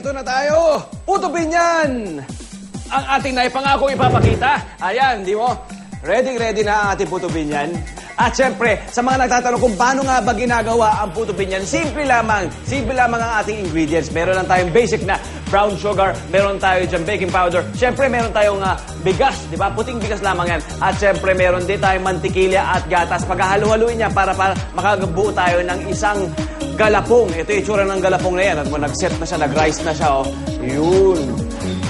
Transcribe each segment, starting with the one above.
eto na tayo. Puto Binyan! Ang ating naipangako ipapakita. Ayan, di mo? Ready na ang ating Puto Binyan. At syempre, sa mga nagtatanong kung paano nga ba ginagawa ang Puto Binyan, simple lamang ang ating ingredients. Meron lang tayong basic na brown sugar, meron tayo dyan baking powder. Syempre, meron tayong bigas, di ba? Puting bigas lamang yan. At syempre, meron din tayong mantikilya at gatas. Pagkahalo-haluin niya para makagabuo tayo ng isang galapong. Ito yung itsura ng galapong na yan. At nag-set na siya, nag-rise na siya, oh. Yun.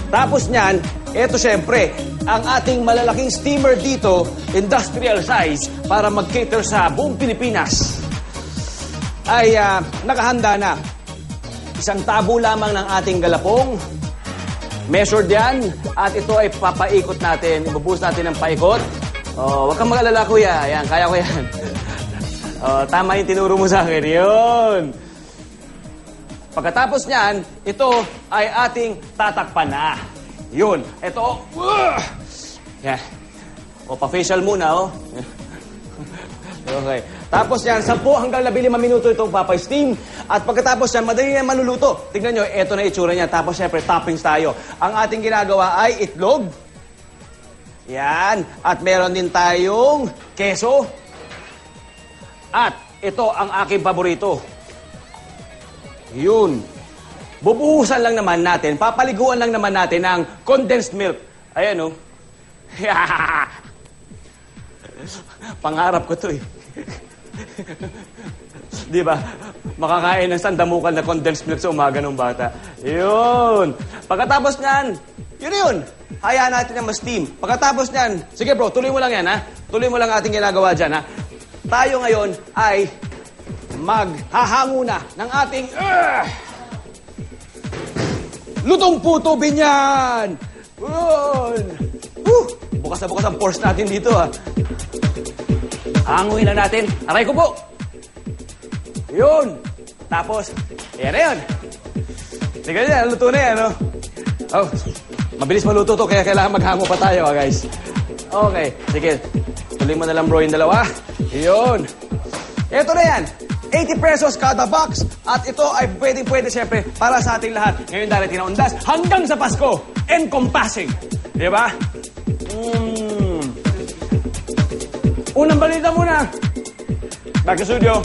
Tapos niyan, ito syempre, ang ating malalaking steamer dito, industrial size, para mag-cater sa buong Pilipinas, ay nakahanda na. Isang tabo lamang ng ating galapong. Measured yan. At ito ay papaikot natin. Ibubuhos natin ng paikot. Oh, huwag kang mag-alala, kuya. Ayan, kaya ko yan. Oh, tama yung tinuro mo sa akin. Yun. Pagkatapos niyan, ito ay ating tatakpan na. Yun. Ito. Yan. O, pa-facial muna, oh. Okay. Tapos yan, 10 hanggang 15 minuto itong papa-steam. At pagkatapos yan, madali na maluluto. Tignan nyo, ito na itsura niya. Tapos syempre, toppings tayo. Ang ating ginagawa ay itlog. Yan. At meron din tayong keso. At ito ang aking paborito. Yun. Bubuhusan lang naman natin, papaliguan lang naman natin ng condensed milk. Ayan, oh. Pangarap ko to, eh. Di ba? Makakain ng sandamukan na condensed milk sa umaga ng bata. Yun. Pagkatapos niyan, yun. Hayaan natin na ma-steam. Pagkatapos niyan, sige bro, tuloy mo lang yan, ha? Tuloy mo lang ating ginagawa dyan, ha? Tayo ngayon ay maghahango na ng ating lutong Puto Binyan! Bukas na bukas ang force natin dito, ha? Hanguin na natin. Aray ko po! Yun! Tapos, yan na yun. Tignan niya, luto na yan, no? Oh, mabilis maluto to, kaya kailangan maghango pa tayo, ha, guys? Okay, sige. Tuloy mo na lang, bro, yung dalawa. Yun. Ito na yan. 80 pesos kada box. At ito ay pwede siyempre para sa ating lahat. Ngayon darating na undas hanggang sa Pasko. Encompassing. Diba? Unang balita muna. Back to studio.